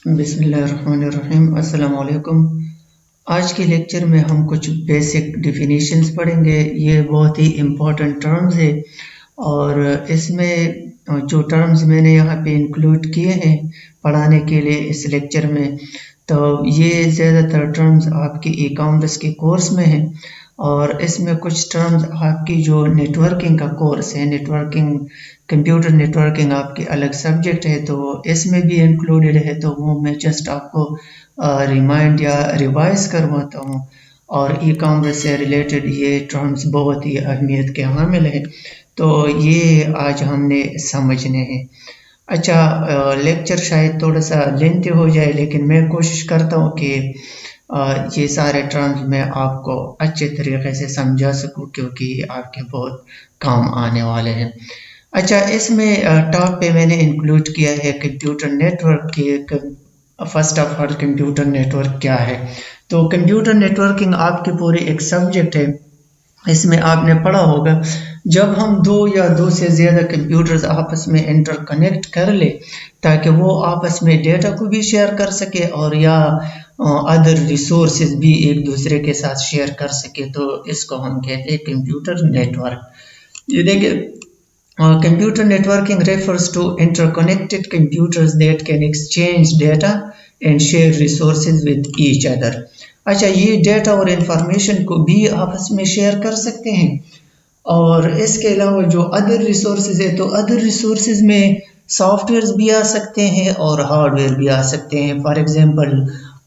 بسم اللہ الرحمن الرحیم، السلام علیکم۔ آج کے لیکچر میں ہم کچھ بیسک ڈیفینیشنز پڑھیں گے۔ یہ بہت ہی امپورٹنٹ ٹرمز ہے اور اس میں جو ٹرمز میں نے یہاں پہ انکلوڈ کیے ہیں پڑھانے کے لیے اس لیکچر میں، تو یہ زیادہ تر ٹرمز آپ کی ای کامرس کے کورس میں ہیں، اور اس میں کچھ ٹرمز آپ کی جو نیٹ ورکنگ کا کورس ہے، networking, computer networking آپ کی الگ سبجیکٹ ہے تو اس میں بھی انکلوڈیڈ ہے، تو وہ میں جسٹ آپ کو ریمائنڈ یا ریوائز کرواتا ہوں۔ اور ای کامرس سے ریلیٹڈ یہ ٹرمز بہت ہی اہمیت کے حامل ہیں، تو یہ آج ہم نے سمجھنے ہیں۔ اچھا، لیکچر شاید تھوڑا سا لینتھی ہو جائے، لیکن میں کوشش کرتا ہوں کہ یہ سارے ٹرمز میں آپ کو اچھے طریقے سے سمجھا سکوں، کیونکہ یہ آپ کے بہت کام آنے والے ہیں۔ اچھا، اس میں ٹاپ پہ میں نے انکلوڈ کیا ہے کمپیوٹر نیٹ ورک کی۔ First of all computer network کیا ہے؟ تو کمپیوٹر نیٹ ورکنگ آپ کی پوری ایک سبجیکٹ ہے۔ اس میں آپ نے پڑھا ہوگا جب ہم دو یا دو سے زیادہ کمپیوٹرز آپس میں انٹر کنیکٹ کر لے تاکہ وہ آپس میں ڈیٹا کو بھی شیئر کر سکے اور یا ادر ریسورسز بھی ایک دوسرے کے ساتھ شیئر کر سکے، تو اس کو ہم کہتے ہیں کمپیوٹر نیٹ ورک۔ یہ دیکھیں، computer networking refers to interconnected computers that can exchange data and share resources with each other۔ اچھا، یہ ڈیٹا اور انفارمیشن کو بھی آپس میں شیئر کر سکتے ہیں، اور اس کے علاوہ جو ادر ریسورسز ہے، تو ادر ریسورسز میں سافٹ ویئرز بھی آ سکتے ہیں اور ہارڈ ویئر بھی آ سکتے ہیں۔ فار ایگزامپل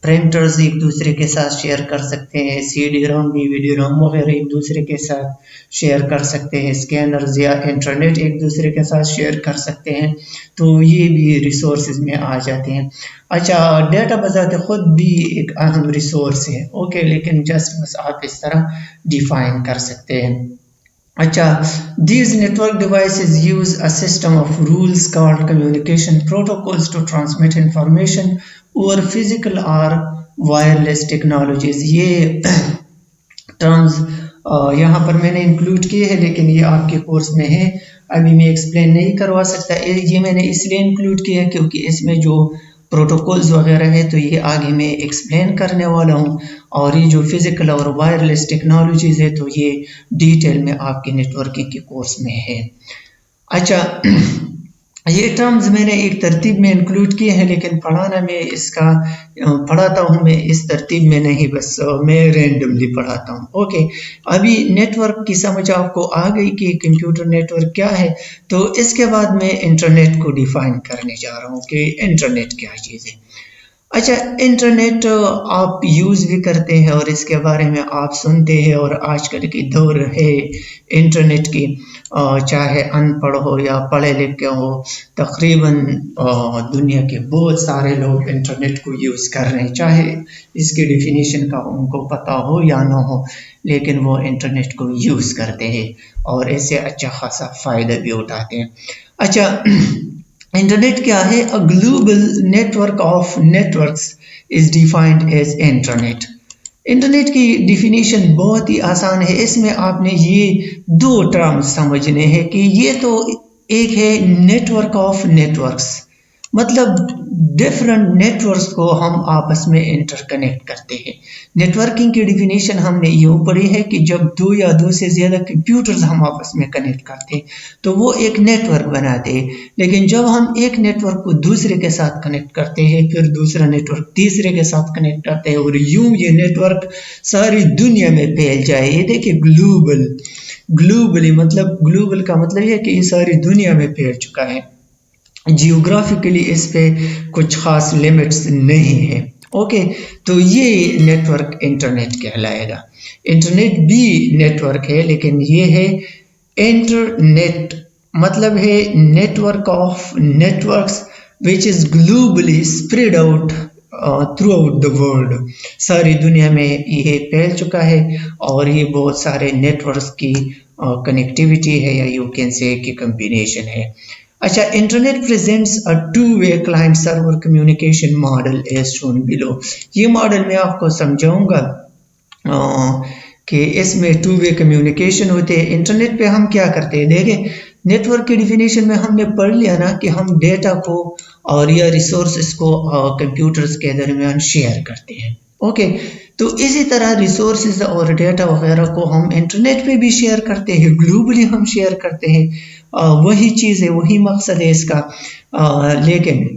پرنٹرز ایک دوسرے کے ساتھ شیئر کر سکتے ہیں، سی ڈی روم، ڈی وی ڈی روم وغیرہ ایک دوسرے کے ساتھ شیئر کر سکتے ہیں، اسکینرز یا انٹرنیٹ ایک دوسرے کے ساتھ شیئر کر سکتے ہیں، تو یہ بھی ریسورسز میں آ جاتے ہیں۔ اچھا، ڈیٹا بذات خود بھی ایک اہم ریسورس ہے، اوکے، لیکن جسٹ بس آپ اس طرح ڈیفائن کر سکتے ہیں۔ اچھا، these network devices use a system of rules called communication protocols to transmit information over physical or wireless technologies۔ یہ ٹرمز یہاں پر میں نے انکلوڈ کیے ہیں، لیکن یہ آپ کے کورس میں ہے، ابھی میں ایکسپلین نہیں کروا سکتا۔ یہ میں نے اس لیے انکلوڈ کیا ہے کیونکہ اس میں جو پروٹوکولز وغیرہ ہے تو یہ آگے میں ایکسپلین کرنے والا ہوں، اور یہ جو فزیکل اور وائرلیس ٹیکنالوجیز ہے تو یہ ڈیٹیل میں آپ کے نیٹ ورکنگ کے کورس میں ہے۔ اچھا، یہ ٹرمز میں نے ایک ترتیب میں انکلوڈ کیے ہیں، لیکن پڑھانا میں اس کا پڑھاتا ہوں میں اس ترتیب میں نہیں، بس میں رینڈملی پڑھاتا ہوں، اوکے۔ ابھی نیٹ ورک کی سمجھ آپ کو آ گئی کہ کمپیوٹر نیٹ ورک کیا ہے، تو اس کے بعد میں انٹرنیٹ کو ڈیفائن کرنے جا رہا ہوں کہ انٹرنیٹ کیا چیز ہے۔ اچھا، انٹرنیٹ آپ یوز بھی کرتے ہیں اور اس کے بارے میں آپ سنتے ہیں، اور آج کل کی دور ہے انٹرنیٹ کی، چاہے ان پڑھ ہو یا پڑھے لکھے ہو، تقریباً دنیا کے بہت سارے لوگ انٹرنیٹ کو یوز کر رہے ہیں، چاہے اس کی ڈیفینیشن کا ان کو پتہ ہو یا نہ ہو، لیکن وہ انٹرنیٹ کو یوز کرتے ہیں اور اس سے اچھا خاصا فائدہ بھی اٹھاتے ہیں۔ اچھا، انٹرنیٹ کیا ہے؟ A global network of networks is defined as internet۔ Internet کی ڈیفینیشن بہت ہی آسان ہے، اس میں آپ نے یہ دو ٹرمز سمجھنے ہیں کہ یہ تو ایک ہے network of networks, مطلب ڈفرنٹ نیٹ ورکس کو ہم آپس میں انٹر کنیکٹ کرتے ہیں۔ نیٹ ورکنگ کی ڈیفینیشن ہم نے یوں پڑھی ہے کہ جب دو یا دو سے زیادہ کمپیوٹرز ہم آپس میں کنیکٹ کرتے ہیں تو وہ ایک نیٹ ورک بناتے ہیں، لیکن جب ہم ایک نیٹ ورک کو دوسرے کے ساتھ کنیکٹ کرتے ہیں، پھر دوسرا نیٹ ورک تیسرے کے ساتھ کنیکٹ کرتے ہیں، اور یوں یہ نیٹ ورک ساری دنیا میں پھیل جائے۔ یہ دیکھیں، گلوبلی مطلب گلوبل کا مطلب یہ ہے کہ یہ ساری دنیا میں پھیل چکا ہے، جیوگرافیکلی اس پہ کچھ خاص لیمٹس نہیں ہے، اوکے۔ تو یہ نیٹ ورک انٹرنیٹ کہلائے گا۔ انٹرنیٹ بھی نیٹ ورک ہے، لیکن یہ ہے انٹرنیٹ مطلب ہے network of networks which is globally spread out throughout the world۔ ساری دنیا میں یہ پھیل چکا ہے اور یہ بہت سارے نیٹ ورکس کی کنیکٹیوٹی ہے، یا یو کین سے کہ کمبینیشن ہے۔ اچھا، internet presents a two-way client server communication model as shown below۔ یہ ماڈل میں آپ کو سمجھاؤں گا کہ اس میں ٹو وے کمیونیکیشن ہوتے ہیں۔ انٹرنیٹ پہ ہم کیا کرتے ہیں؟ دیکھیں، نیٹ ورک کی ڈیفینیشن میں ہم نے پڑھ لیا نا کہ ہم ڈیٹا کو اور یہ ریسورسز کو کمپیوٹرز کے درمیان شیئر کرتے ہیں. اوکے تو اسی طرح ریسورسز اور ڈیٹا وغیرہ کو ہم انٹرنیٹ پہ بھی شیئر کرتے ہیں، گلوبلی ہم شیئر کرتے ہیں. وہی چیز ہے، وہی مقصد ہے اس کا. لیکن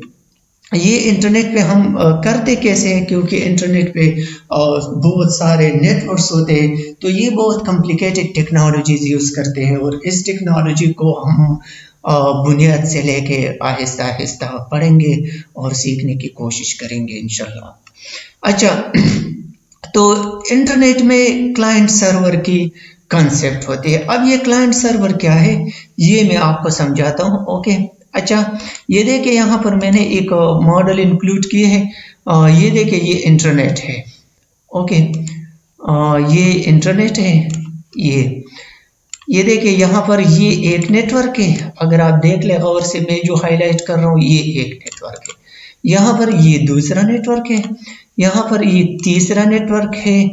یہ انٹرنیٹ پہ ہم کرتے کیسے ہیں؟ کیونکہ انٹرنیٹ پہ بہت سارے نیٹ ورکس ہوتے ہیں، تو یہ بہت کمپلیکیٹڈ ٹیکنالوجیز یوز کرتے ہیں، اور اس ٹیکنالوجی کو ہم بنیاد سے لے کے آہستہ آہستہ پڑھیں گے اور سیکھنے کی کوشش کریں گے انشاءاللہ. اچھا، تو انٹرنیٹ میں کلائنٹ سرور کی کنسیپٹ ہوتی ہے. اب یہ کلائنٹ سرور کیا ہے یہ میں آپ کو سمجھاتا ہوں. اوکے اچھا، یہ دیکھیں یہاں پر میں نے ایک ماڈل انکلوڈ کیے ہیں. یہ دیکھیں یہ انٹرنیٹ ہے. اوکے یہ انٹرنیٹ ہے. یہ دیکھیں یہاں پر یہ ایک نیٹ ورک ہے. اگر آپ دیکھ لیں غور سے، میں جو ہائی لائٹ کر رہا ہوں یہ ایک نیٹ ورک ہے. یہاں پر یہ دوسرا نیٹ ورک ہے. یہاں پر یہ تیسرا نیٹ ورک ہے.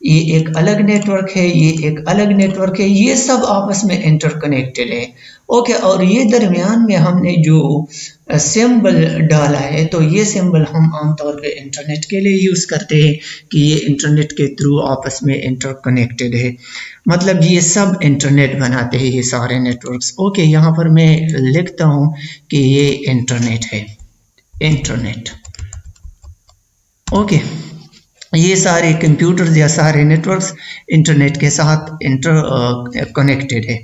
یہ ایک الگ نیٹ ورک ہے. یہ ایک الگ نیٹ ورک ہے. یہ سب آپس میں انٹر کنیکٹڈ ہے. اوکے اور یہ درمیان میں ہم نے جو سمبل ڈالا ہے، تو یہ سمبل ہم عام طور پہ انٹرنیٹ کے لیے یوز کرتے ہیں کہ یہ انٹرنیٹ کے تھرو آپس میں انٹر کنیکٹڈ ہے. مطلب یہ سب انٹرنیٹ بناتے ہیں، یہ سارے نیٹ ورکس. اوکے یہاں پر میں لکھتا ہوں کہ یہ انٹرنیٹ ہے. انٹرنیٹ. اوکے یہ سارے کمپیوٹرز یا سارے نیٹ ورکس انٹرنیٹ کے ساتھ انٹر کنیکٹڈ ہے.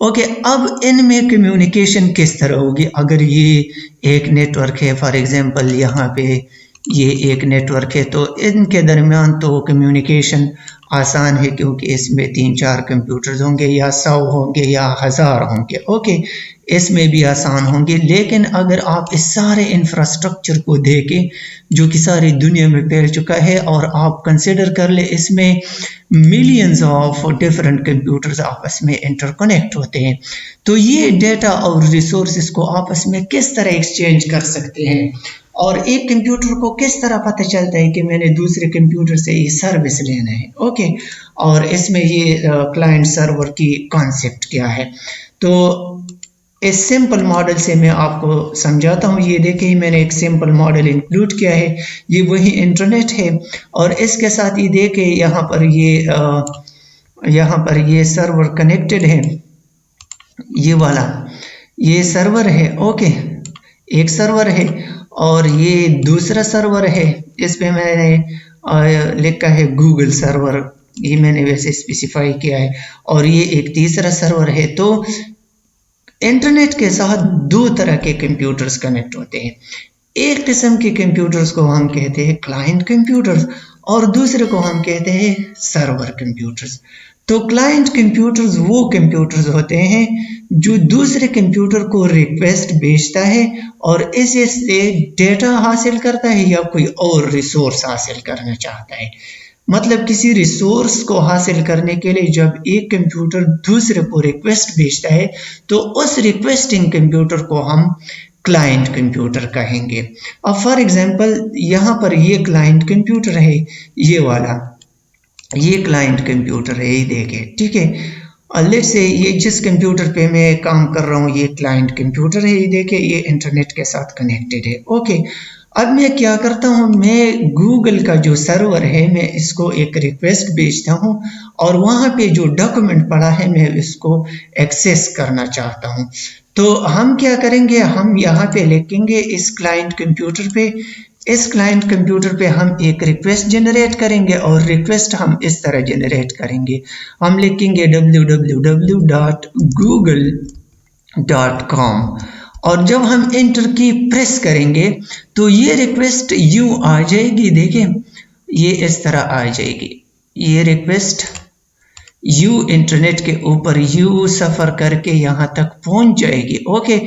اوکے اب ان میں کمیونیکیشن کس طرح ہوگی؟ اگر یہ ایک نیٹ ورک ہے، فار ایگزامپل یہاں پہ یہ ایک نیٹ ورک ہے، تو ان کے درمیان تو کمیونیکیشن آسان ہے کیونکہ اس میں 3-4 کمپیوٹرز ہوں گے، یا 100 ہوں گے، یا 1000 ہوں گے. اوکے اس میں بھی آسان ہوں گے. لیکن اگر آپ اس سارے انفراسٹرکچر کو دیکھیں جو کہ ساری دنیا میں پھیل چکا ہے، اور آپ کنسیڈر کر لیں اس میں ملینز آف ڈفرینٹ کمپیوٹرز آپس میں انٹر کنیکٹ ہوتے ہیں، تو یہ ڈیٹا اور ریسورسز کو آپس میں کس طرح ایکسچینج کر سکتے ہیں، اور ایک کمپیوٹر کو کس طرح پتہ چلتا ہے کہ میں نے دوسرے کمپیوٹر سے یہ سروس لینا ہے. اوکے اور اس میں یہ کلائنٹ سرور کی کانسیپٹ کیا ہے. تو اس سمپل ماڈل سے میں آپ کو سمجھاتا ہوں. یہ دیکھیں میں نے ایک سمپل ماڈل انکلوڈ کیا ہے. یہ وہی انٹرنیٹ ہے، اور اس کے ساتھ یہ دیکھیں یہاں پر یہ سرور کنیکٹڈ ہے. یہ والا یہ سرور ہے. اوکے ایک سرور ہے اور یہ دوسرا سرور ہے. اس پہ میں نے لکھا ہے گوگل سرور، یہ میں نے ویسے اسپیسیفائی کیا ہے. اور یہ ایک تیسرا سرور ہے. تو انٹرنیٹ کے ساتھ 2 طرح کے کمپیوٹرز کنیکٹ ہوتے ہیں. ایک قسم کے کمپیوٹرز کو ہم کہتے ہیں کلائنٹ کمپیوٹرز، اور دوسرے کو ہم کہتے ہیں سرور کمپیوٹرز. تو کلائنٹ کمپیوٹرز وہ کمپیوٹرز ہوتے ہیں جو دوسرے کمپیوٹر کو ریکویسٹ بھیجتا ہے اور اسے سے ڈیٹا حاصل کرتا ہے یا کوئی اور ریسورس حاصل کرنا چاہتا ہے. مطلب کسی ریسورس کو حاصل کرنے کے لیے جب ایک کمپیوٹر دوسرے کو ریکویسٹ بھیجتا ہے تو اس ریکویسٹنگ کمپیوٹر کو ہم کلائنٹ کمپیوٹر کہیں گے. اب فار ایگزامپل یہاں پر یہ کلائنٹ کمپیوٹر ہے، یہ والا یہ کلائنٹ کمپیوٹر ہے، یہ دیکھیں ٹھیک ہے. لیٹ سے یہ جس کمپیوٹر پہ میں کام کر رہا ہوں یہ کلائنٹ کمپیوٹر ہے، یہ دیکھیں یہ انٹرنیٹ کے ساتھ کنیکٹڈ ہے. اوکے اب میں کیا کرتا ہوں، میں گوگل کا جو سرور ہے میں اس کو ایک ریکویسٹ بھیجتا ہوں، اور وہاں پہ جو ڈاکومنٹ پڑا ہے میں اس کو ایکسیس کرنا چاہتا ہوں. تو ہم کیا کریں گے، ہم یہاں پہ لکھیں گے اس کلائنٹ کمپیوٹر پہ ہم ایک ریکویسٹ جنریٹ کریں گے، اور ریکویسٹ ہم اس طرح جنریٹ کریں گے. ہم لکھیں گے www.google.com، اور جب ہم انٹر کی پریس کریں گے تو یہ ریکویسٹ یوں آ جائے گی. دیکھیں یہ اس طرح آ جائے گی، یہ ریکویسٹ یو انٹرنیٹ کے اوپر یو سفر کر کے یہاں تک پہنچ جائے گی. اوکے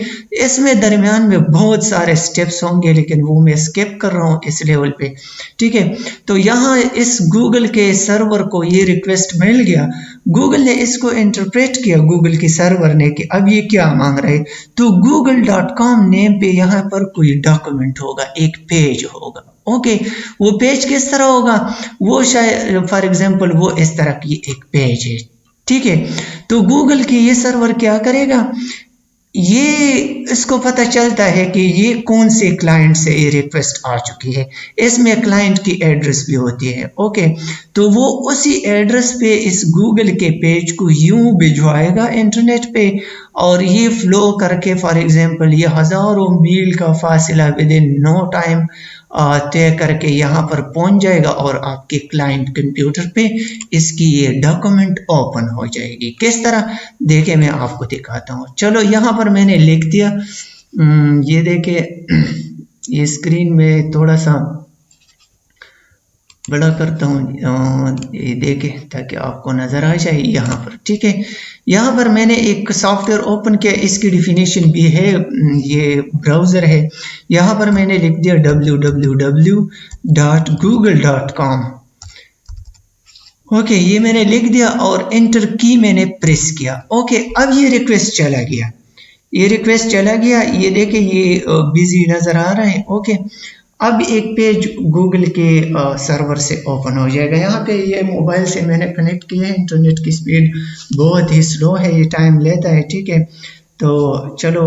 اس میں درمیان میں بہت سارے سٹیپس ہوں گے لیکن وہ میں سکپ کر رہا ہوں اس لیول پہ. ٹھیک ہے تو یہاں اس گوگل کے سرور کو یہ ریکویسٹ مل گیا، گوگل نے اس کو انٹرپریٹ کیا، گوگل کی سرور نے کہ اب یہ کیا مانگ رہے. تو google.com نیم پہ یہاں پر کوئی ڈاکومنٹ ہوگا، ایک پیج ہوگا. اوکے وہ پیج کس طرح ہوگا، وہ شاید فار ایگزامپل وہ اس طرح کی ایک پیج ہے. ٹھیک ہے تو گوگل کی یہ سرور کیا کرے گا، یہ اس کو پتہ چلتا ہے کہ یہ کون سے کلائنٹ سے یہ ریکویسٹ آ چکی ہے. اس میں کلائنٹ کی ایڈریس بھی ہوتی ہے. اوکے تو وہ اسی ایڈریس پہ اس گوگل کے پیج کو یوں بھجوائے گا انٹرنیٹ پہ، اور یہ فلو کر کے فار ایگزامپل یہ ہزاروں میل کا فاصلہ ود ان نو ٹائم طے کر کے یہاں پر پہنچ جائے گا، اور آپ کے کلائنٹ کمپیوٹر پہ اس کی یہ ڈاکومنٹ اوپن ہو جائے گی. کس طرح دیکھیں میں آپ کو دکھاتا ہوں. چلو یہاں پر میں نے لکھ دیا، یہ دیکھیں یہ اسکرین میں تھوڑا سا بڑا کرتا ہوں، یہ دیکھیں تاکہ آپ کو نظر آ جائے یہاں پر. ٹھیک ہے، یہاں پر میں نے ایک سافٹ ویئر اوپن کیا، اس کی ڈیفینیشن بھی ہے، یہ براؤزر ہے. یہاں پر میں نے لکھ دیا www.google.com. اوکے یہ میں نے لکھ دیا اور انٹر کی میں نے پریس کیا. اوکے اب یہ ریکویسٹ چلا گیا، یہ ریکویسٹ چلا گیا، یہ دیکھیں یہ بزی نظر آ رہا ہے. اوکے اب ایک پیج گوگل کے سرور سے اوپن ہو جائے گا. یہاں پہ یہ موبائل سے میں نے کنیکٹ کیا ہے، انٹرنیٹ کی سپیڈ بہت ہی سلو ہے، یہ ٹائم لیتا ہے. ٹھیک ہے تو چلو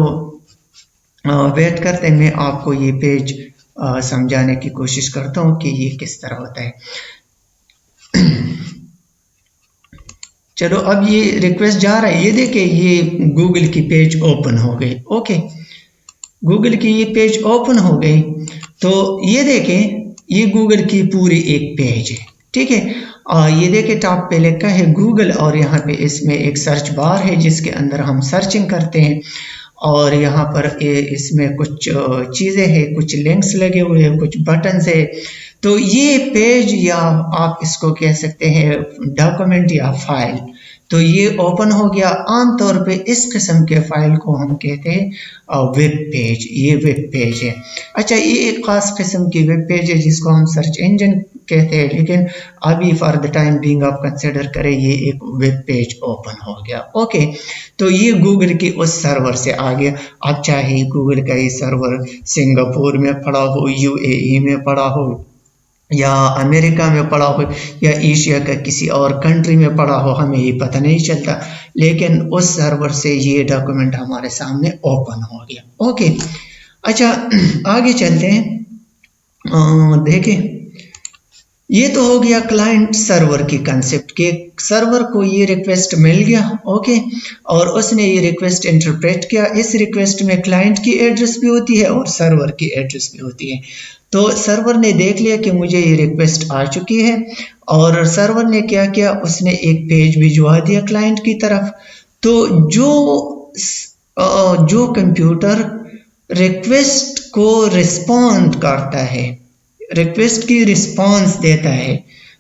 ویٹ کرتے ہیں، میں آپ کو یہ پیج سمجھانے کی کوشش کرتا ہوں کہ یہ کس طرح ہوتا ہے. چلو اب یہ ریکویسٹ جا رہا ہے، یہ دیکھیں یہ گوگل کی پیج اوپن ہو گئی. اوکے گوگل کی یہ پیج اوپن ہو گئی تو یہ دیکھیں یہ گوگل کی پوری ایک پیج ہے. ٹھیک ہے یہ دیکھیں ٹاپ پہ لکھا ہے گوگل، اور یہاں پہ اس میں ایک سرچ بار ہے جس کے اندر ہم سرچنگ کرتے ہیں، اور یہاں پر اس میں کچھ چیزیں ہیں، کچھ لنکس لگے ہوئے ہیں، کچھ بٹنز ہے. تو یہ پیج یا آپ اس کو کہہ سکتے ہیں ڈاکومنٹ یا فائل، تو یہ اوپن ہو گیا. عام طور پہ اس قسم کے فائل کو ہم کہتے ہیں ویب پیج، یہ ویب پیج ہے. اچھا یہ ایک خاص قسم کی ویب پیج ہے جس کو ہم سرچ انجن کہتے ہیں، لیکن ابھی فار دا ٹائم بینگ آپ کنسیڈر کریں یہ ایک ویب پیج اوپن ہو گیا. اوکے تو یہ گوگل کی اس سرور سے آ گیا. اب چاہے گوگل کا یہ سرور سنگاپور میں پڑا ہو، UAE میں پڑا ہو، یا امریکہ میں پڑا ہو، یا ایشیا کا کسی اور کنٹری میں پڑا ہو، ہمیں یہ پتہ نہیں چلتا، لیکن اس سرور سے یہ ڈاکومنٹ ہمارے سامنے اوپن ہو گیا. اوکے اچھا آگے چلتے ہیں. دیکھیں یہ تو ہو گیا کلائنٹ سرور کی کنسپٹ کہ سرور کو یہ ریکویسٹ مل گیا. اوکے اور اس نے یہ ریکویسٹ انٹرپریٹ کیا. اس ریکویسٹ میں کلائنٹ کی ایڈریس بھی ہوتی ہے اور سرور کی ایڈریس بھی ہوتی ہے. تو سرور نے دیکھ لیا کہ مجھے یہ ریکویسٹ آ چکی ہے، اور سرور نے کیا کیا، اس نے ایک پیج بھجوا دیا کلائنٹ کی طرف. تو جو کمپیوٹر ریکویسٹ کو رسپونڈ کرتا ہے، ریکویسٹ کی رسپانس دیتا ہے،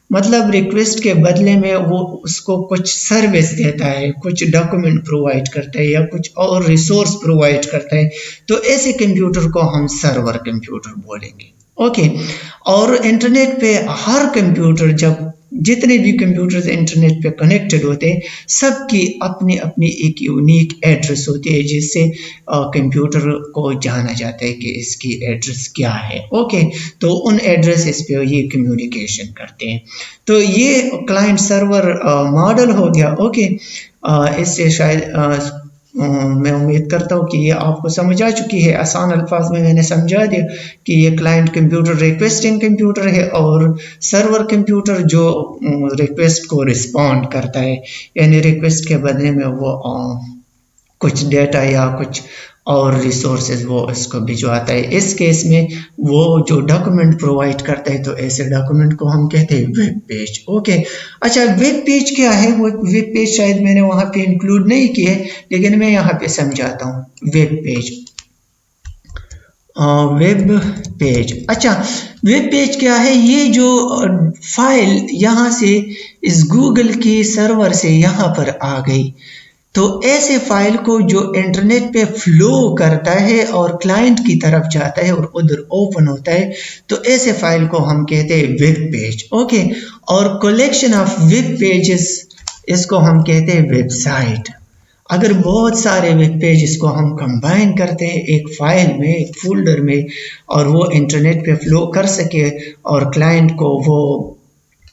مطلب ریکویسٹ کے بدلے میں وہ اس کو کچھ سروس دیتا ہے، کچھ ڈاکومنٹ پرووائڈ کرتا ہے یا کچھ اور ریسورس پرووائڈ کرتا ہے، تو ایسے کمپیوٹر کو ہم سرور کمپیوٹر بولیں گے. اوکے اور انٹرنیٹ پہ ہر کمپیوٹر، جتنے بھی کمپیوٹرز انٹرنیٹ پہ کنیکٹڈ ہوتے ہیں، سب کی اپنی اپنی ایک یونیک ایڈریس ہوتی ہے جس سے کمپیوٹر کو جانا جاتا ہے کہ اس کی ایڈریس کیا ہے. اوکے تو ان ایڈریسز پہ یہ کمیونیکیشن کرتے ہیں. تو یہ کلائنٹ سرور ماڈل ہو گیا. اوکے اس سے شاید میں امید کرتا ہوں کہ یہ آپ کو سمجھ آ چکی ہے. آسان الفاظ میں نے سمجھا دیا کہ یہ کلائنٹ کمپیوٹر ریکویسٹنگ کمپیوٹر ہے، اور سرور کمپیوٹر جو ریکویسٹ کو رسپونڈ کرتا ہے، یعنی ریکویسٹ کے بدلے میں وہ کچھ ڈیٹا یا کچھ اور ریسورسز وہ اس کو بھجواتا ہے. اس کیس میں وہ جو ڈاکومنٹ پرووائڈ کرتا ہے، تو ایسے ڈاکومنٹ کو ہم کہتے ہیں ویب پیج. اوکے اچھا ویب پیج کیا ہے؟ وہ ویب پیج شاید میں نے وہاں پہ انکلوڈ نہیں کی ہے، لیکن میں یہاں پہ سمجھاتا ہوں. ویب پیج ویب پیج اچھا ویب پیج کیا ہے؟ یہ جو فائل یہاں سے اس گوگل کی سرور سے یہاں پر آ گئی، تو ایسے فائل کو جو انٹرنیٹ پہ فلو کرتا ہے اور کلائنٹ کی طرف جاتا ہے اور ادھر اوپن ہوتا ہے، تو ایسے فائل کو ہم کہتے ہیں ویب پیج. اوکے اور کلیکشن آف ویب پیجز اس کو ہم کہتے ہیں ویب سائٹ. اگر بہت سارے ویب پیجز کو ہم کمبائن کرتے ہیں ایک فائل میں، ایک فولڈر میں، اور وہ انٹرنیٹ پہ فلو کر سکے اور کلائنٹ کو وہ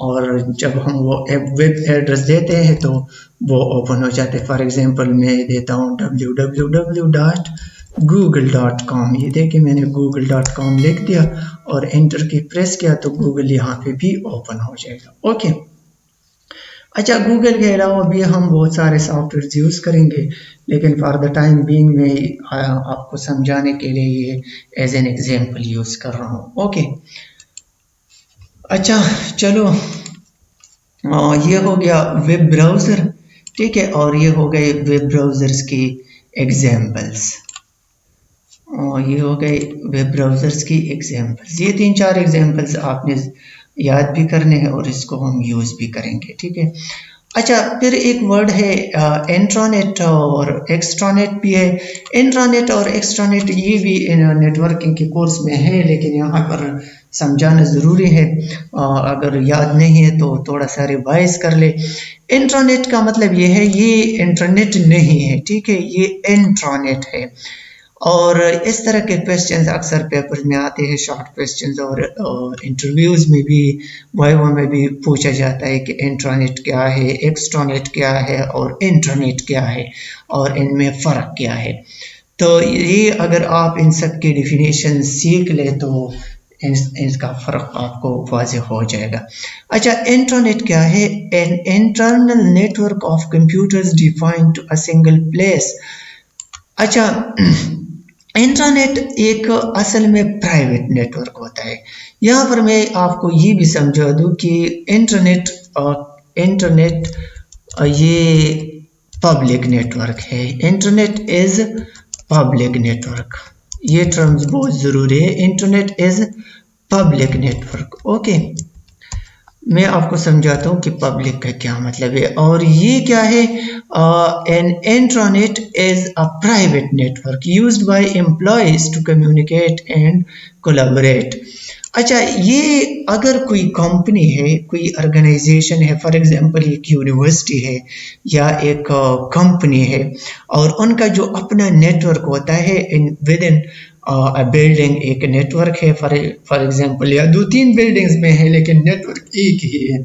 اور جب ہم وہ ویب ایڈریس دیتے ہیں تو وہ اوپن ہو جاتے ہیں. فار ایگزامپل میں دیتا ہوں www.google.com. یہ دیکھیں میں نے google.com لکھ دیا اور انٹر کی پریس کیا تو گوگل یہاں پہ بھی اوپن ہو جائے گا. اوکے. اچھا گوگل کے علاوہ بھی ہم بہت سارے سافٹ ویئر یوز کریں گے لیکن فار دا ٹائم بینگ میں آپ کو سمجھانے کے لیے یہ ایز این ایگزامپل یوز کر رہا ہوں. اوکے. اچھا چلو یہ ہو گیا ویب براؤزر. ٹھیک ہے. اور یہ ہو گئے ویب براؤزرز کی ایگزامپلس. یہ ہو گئے ویب براؤزرز کی ایگزامپلس. یہ 3-4 ایگزامپلس آپ نے یاد بھی کرنے ہیں اور اس کو ہم یوز بھی کریں گے. ٹھیک ہے. اچھا پھر ایک ورڈ ہے انٹرانیٹ اور ایکسٹرانیٹ بھی ہے. انٹرانیٹ اور ایکسٹرانیٹ یہ بھی نیٹ ورکنگ کے کورس میں ہے لیکن یہاں پر سمجھانا ضروری ہے. اگر یاد نہیں ہے تو تھوڑا سا ریوائز کر لے. انٹرانیٹ کا مطلب یہ ہے یہ انٹرنیٹ نہیں ہے. ٹھیک ہے. یہ انٹرانیٹ ہے. اور اس طرح کے کویسچنز اکثر پیپر میں آتے ہیں شارٹ کویسچنز اور انٹرویوز میں بھی وائوا میں بھی پوچھا جاتا ہے کہ انٹرانیٹ کیا ہے, ایکسٹرانیٹ کیا ہے اور انٹرنیٹ کیا ہے اور ان میں فرق کیا ہے. تو یہ اگر آپ ان سب کی ڈیفینیشن سیکھ لیں تو ان کا فرق آپ کو واضح ہو جائے گا. اچھا انٹرنیٹ کیا ہے؟ an internal network of computers defined to a single place. اچھا انٹرنیٹ ایک اصل میں پرائیویٹ نیٹ ورک ہوتا ہے. یہاں پر میں آپ کو یہ بھی سمجھا دوں کہ انٹرنیٹ یہ پبلک نیٹ ورک ہے. Internet is public network. یہ ٹرمز بہت ضروری ہے. Internet is public network. Okay. میں آپ کو سمجھاتا ہوں کہ پبلک کا کیا مطلب ہے اور یہ کیا ہے. an intranet is a private network used by employees to communicate and collaborate. اچھا یہ اگر کوئی کمپنی ہے, کوئی آرگنائزیشن ہے, فار ایگزامپل ایک یونیورسٹی ہے یا ایک کمپنی ہے اور ان کا جو اپنا نیٹ ورک ہوتا ہے ود ان بلڈنگ ایک نیٹ ورک ہے فار ایگزامپل یا 2-3 بلڈنگز میں ہے لیکن نیٹ ورک ایک ہی ہے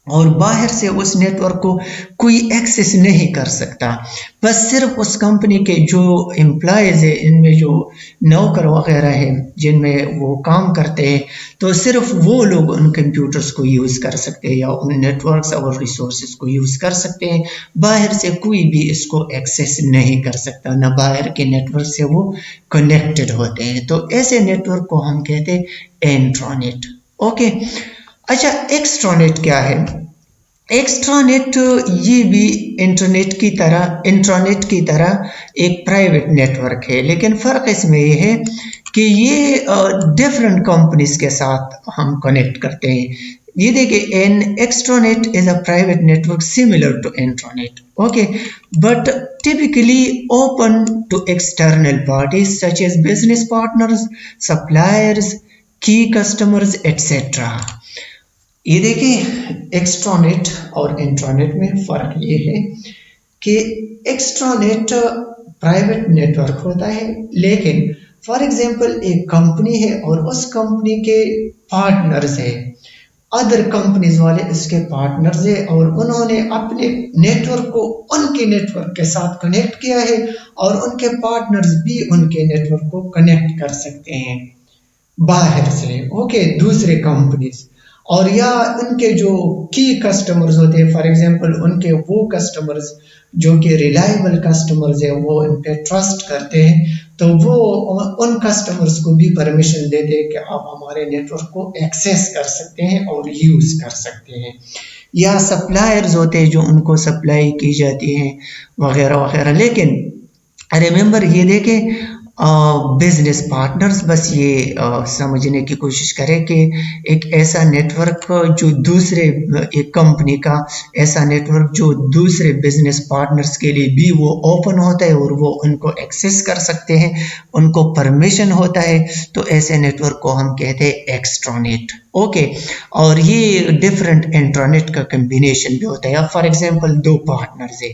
اور باہر سے اس نیٹ ورک کو کوئی ایکسس نہیں کر سکتا. بس صرف اس کمپنی کے جو امپلائیز ہیں ان میں جو نوکر وغیرہ ہیں جن میں وہ کام کرتے ہیں تو صرف وہ لوگ ان کمپیوٹرز کو یوز کر سکتے ہیں یا ان نیٹ ورکس اور ریسورسز کو یوز کر سکتے ہیں. باہر سے کوئی بھی اس کو ایکسس نہیں کر سکتا, نہ باہر کے نیٹ ورک سے وہ کنیکٹڈ ہوتے ہیں. تو ایسے نیٹ ورک کو ہم کہتے ہیں انٹرانیٹ. اوکے. اچھا ایکسٹرانیٹ کیا ہے؟ ایکسٹرانیٹ یہ بھی انٹرنیٹ کی طرح ایک پرائیویٹ نیٹ ورک ہے لیکن فرق اس میں یہ ہے کہ یہ ڈفرینٹ کمپنیز کے ساتھ ہم کنیکٹ کرتے ہیں. یہ دیکھیں an extranet is a private network similar to intranet. Okay, but typically open to external parties such as business partners, suppliers, key customers, etc. یہ دیکھیں ایکسٹرانیٹ اور انٹرانیٹ میں فرق یہ ہے کہ ایکسٹرانیٹ پرائیویٹ نیٹ ورک ہوتا ہے لیکن فار ایگزامپل ایک کمپنی ہے اور اس کمپنی کے پارٹنرز ہیں, ادر کمپنیز والے اس کے پارٹنرز ہیں اور انہوں نے اپنے نیٹ ورک کو ان کے نیٹ ورک کے ساتھ کنیکٹ کیا ہے اور ان کے پارٹنرز بھی ان کے نیٹ ورک کو کنیکٹ کر سکتے ہیں باہر سے. اوکے. دوسرے کمپنیز اور یا ان کے جو کی کسٹمرز ہوتے ہیں فار ایگزامپل ان کے وہ کسٹمرز جو کہ ریلائبل کسٹمرز ہیں وہ ان پہ ٹرسٹ کرتے ہیں تو وہ ان کسٹمرز کو بھی پرمیشن دیتے ہیں کہ آپ ہمارے نیٹ ورک کو ایکسیس کر سکتے ہیں اور یوز کر سکتے ہیں. یا سپلائرز ہوتے ہیں جو ان کو سپلائی کی جاتی ہیں وغیرہ وغیرہ. لیکن ریممبر یہ دیکھیں بزنس پارٹنرز بس یہ سمجھنے کی کوشش کرے کہ ایک ایسا نیٹ ورک جو دوسرے ایک کمپنی کا ایسا نیٹ ورک جو دوسرے بزنس پارٹنرز کے لیے بھی وہ اوپن ہوتا ہے اور وہ ان کو ایکسیس کر سکتے ہیں, ان کو پرمیشن ہوتا ہے, تو ایسے نیٹ ورک کو ہم کہتے ہیں ایکسٹرانیٹ. اوکے. اور یہ ڈفرینٹ انٹرنیٹ کا کمبینیشن بھی ہوتا ہے. اب فار ایگزامپل 2 پارٹنرز ہیں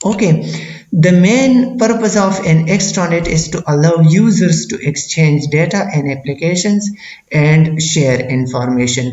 Okay, the main purpose of an extranet is to allow users to exchange data and applications and share information.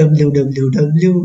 www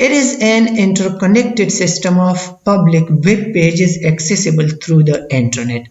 It is an interconnected system of public web pages accessible through the internet.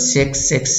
6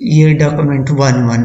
1,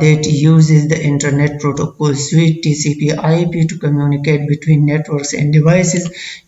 that uses the internet protocol suite TCP/IP to communicate between networks and devices।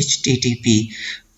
HTTP।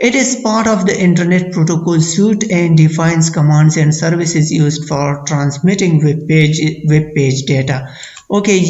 It is part of the Internet Protocol suite and defines commands and services used for transmitting web page data. Okay,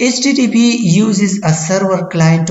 HTTP uses a server client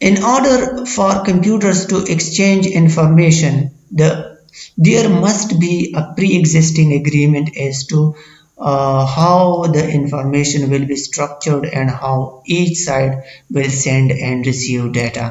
In order for computers to exchange information, there must be a pre-existing agreement as to how the information will be structured and how each side will send and receive data.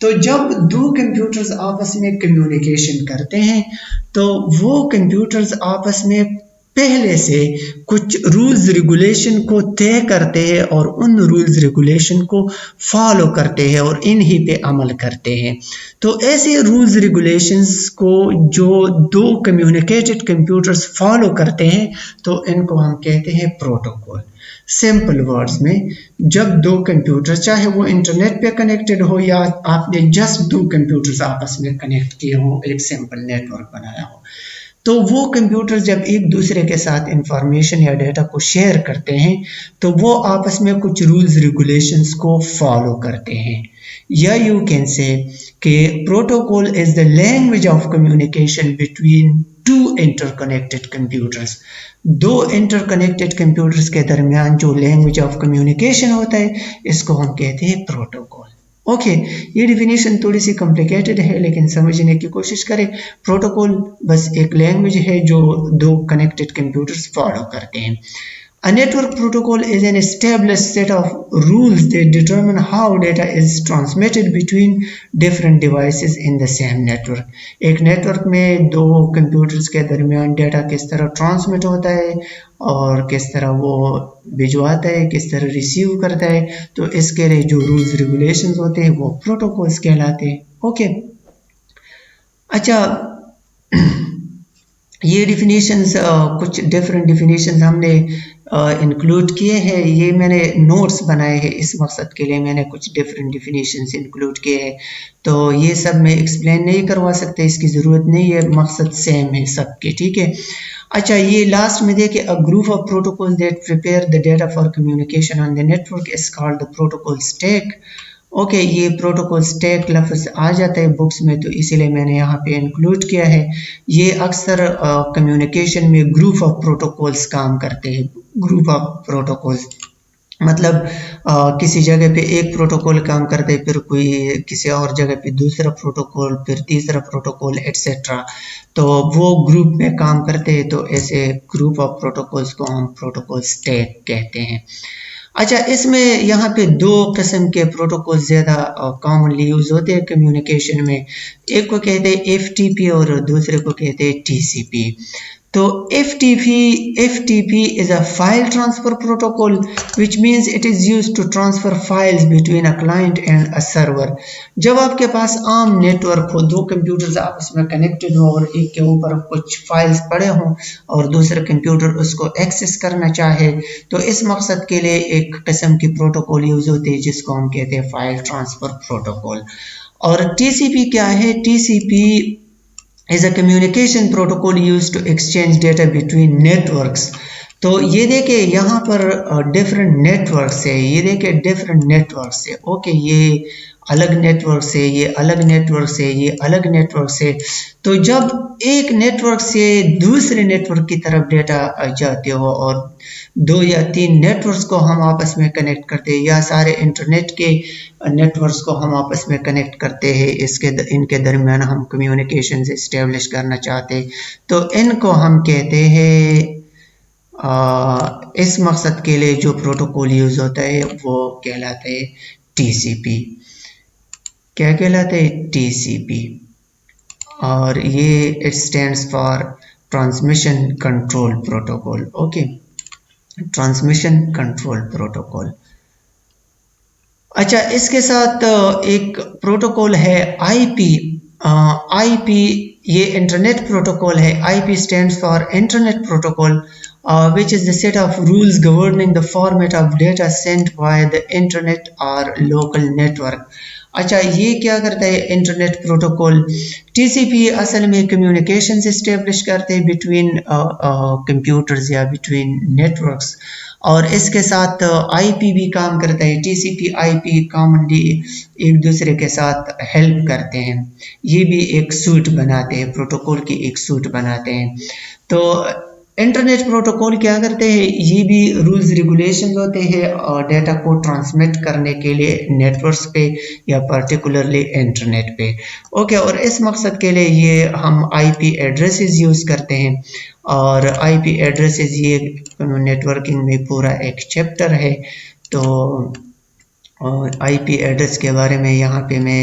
تو جب دو computers آپس میں communication کرتے ہیں تو وہ computers آپس میں پہلے سے کچھ رولز ریگولیشن کو طے کرتے ہیں اور ان رولز ریگولیشن کو فالو کرتے ہیں اور انہی پہ عمل کرتے ہیں. تو ایسے رولز ریگولیشنز کو جو دو کمیونیکیٹڈ کمپیوٹرز فالو کرتے ہیں تو ان کو ہم کہتے ہیں پروٹوکول. سمپل ورڈز میں جب دو کمپیوٹر چاہے وہ انٹرنیٹ پہ کنیکٹڈ ہو یا آپ نے جسٹ دو کمپیوٹرز آپس میں کنیکٹ کیے ہوں ایک سمپل نیٹ ورک بنایا ہو تو وہ کمپیوٹر جب ایک دوسرے کے ساتھ انفارمیشن یا ڈیٹا کو شیئر کرتے ہیں تو وہ آپس میں کچھ رولز ریگولیشنز کو فالو کرتے ہیں. یا یو کین سے کہ protocol is the language of communication between two interconnected computers. دو انٹر کنیکٹڈ کمپیوٹرز کے درمیان جو لینگویج آف کمیونیکیشن ہوتا ہے اس کو ہم کہتے ہیں پروٹوکول. اوکے یہ ڈیفینیشن تھوڑی سی کمپلیکیٹڈ ہے لیکن سمجھنے کی کوشش کریں. پروٹوکول بس ایک لینگویج ہے جو دو کنیکٹڈ کمپیوٹرز فالو کرتے ہیں. A network protocol is an established set of rules that determine how data is transmitted between different devices in the same network. ایک نیٹورک میں دو کمپیوٹرز کے درمیان ڈیٹا کس طرح ٹرانسمٹ ہوتا ہے اور کس طرح وہ بھجواتا ہے کس طرح ریسیو کرتا ہے تو اس کے لیے جو رولز ریگولیشنز ہوتے ہیں وہ پروٹوکولز کہلاتے ہیں. اوکے اچھا یہ ڈیفینیشنز کچھ ڈفرینٹ ڈیفینیشنز ہم نے انکلوڈ کیے ہیں. یہ میں نے نوٹس بنائے ہیں اس مقصد کے لیے میں نے کچھ ڈفرینٹ ڈیفینیشنز انکلوڈ کیے ہیں تو یہ سب میں ایکسپلین نہیں کروا سکتے اس کی ضرورت نہیں ہے مقصد سیم ہے سب کے ٹھیک ہے. اچھا یہ لاسٹ میں دیکھیں a group of protocols that prepare the data for communication on the network is called the protocol stack. Okay یہ پروٹوکول اسٹیک لفظ آ جاتا ہے بکس میں تو اسی لیے میں نے یہاں پہ انکلوڈ کیا ہے. یہ اکثر کمیونیکیشن میں گروپ آف پروٹوکولز کام کرتے ہیں. گروپ آف پروٹوکولز مطلب کسی جگہ پہ ایک پروٹوکول کام کرتے ہیں پھر کوئی کسی اور جگہ پہ دوسرا پروٹوکول پھر تیسرا پروٹوکول ایٹسٹرا تو وہ گروپ میں کام کرتے ہیں تو ایسے گروپ آف پروٹوکولز کو ہم پروٹوکول اسٹیک کہتے ہیں. اچھا اس میں یہاں پہ دو قسم کے پروٹوکول زیادہ کامنلی یوز ہوتے ہیں کمیونیکیشن میں. ایک کو کہتے ہیں ایف ٹی پی اور دوسرے کو کہتے ہیں ٹی سی پی. تو F T P is a file transfer protocol which means it is used to transfer files between a client and a server. جب آپ کے پاس عام نیٹ ورک ہو دو کمپیوٹرز آپس میں کنیکٹڈ ہو اور ایک کے اوپر کچھ فائلز پڑے ہوں اور دوسرا کمپیوٹر اس کو ایکسس کرنا چاہے تو اس مقصد کے لیے ایک قسم کی پروٹوکول یوز ہوتی ہے جس کو ہم کہتے ہیں فائل ٹرانسفر پروٹوکول. اور ٹی سی پی کیا ہے؟ T C P is a communication protocol used to exchange data between networks. تو یہ دیکھیں یہاں پر ڈفرینٹ نیٹ ورکس ہے یہ دیکھیں ڈفرینٹ نیٹ ورکس ہے. اوکے یہ الگ نیٹ ورک سے یہ الگ نیٹ ورک سے یہ الگ نیٹ ورک سے تو جب ایک نیٹ ورک سے دوسرے نیٹ ورک کی طرف ڈیٹا جاتے ہو اور دو یا تین نیٹ ورکس کو ہم آپس میں کنیکٹ کرتے ہیں یا سارے انٹرنیٹ کے نیٹ ورکس کو ہم آپس میں کنیکٹ کرتے ہیں ان کے درمیان ہم کمیونیکیشن اسٹیبلش کرنا چاہتے ہیں تو ان کو ہم کہتے ہیں اس مقصد کے لیے جو پروٹوکول یوز ہوتا ہے وہ کہلاتا ہے ٹی سی پی. کیا کہلاتا ہے؟ ٹی سی پی. اور یہ it stands for transmission control protocol. Okay transmission control protocol. اچھا اس کے ساتھ ایک پروٹوکول ہے آئی پی. آئی پی یہ انٹرنیٹ پروٹوکول ہے. I P stands for internet protocol which is the set of rules governing the format of data sent via the internet or local network. اچھا یہ کیا کرتا ہے انٹرنیٹ پروٹوکول؟ ٹی سی پی اصل میں communication سے establish کرتے ہیں بٹوین کمپیوٹرز یا بٹوین نیٹ ورکس اور اس کے ساتھ آئی پی بھی کام کرتا ہے. ٹی سی پی آئی پی کامنلی ایک دوسرے کے ساتھ ہیلپ کرتے ہیں. یہ بھی ایک سوٹ بناتے ہیں پروٹوکول کی ایک سوٹ بناتے ہیں. تو انٹرنیٹ پروٹوکول کیا کرتے ہیں؟ یہ بھی رولز ریگولیشنز ہوتے ہیں اور ڈیٹا کو ٹرانسمٹ کرنے کے لیے نیٹ ورکس پہ یا پرٹیکولرلی انٹرنیٹ پہ. اوکے اور اس مقصد کے لیے یہ ہم آئی پی ایڈریسز یوز کرتے ہیں اور آئی پی ایڈریسز یہ نیٹ ورکنگ میں پورا ایک چیپٹر ہے. تو آئی پی ایڈریس کے بارے میں یہاں پہ میں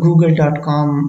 google.com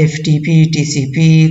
FTP TCP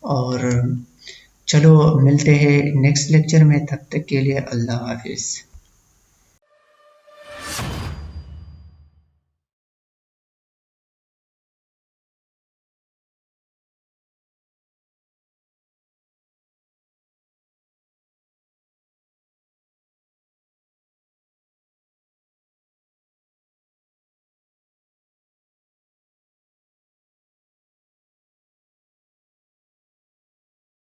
اور چلو ملتے ہیں نیکسٹ لیکچر میں، تب تک کے لیے اللہ حافظ.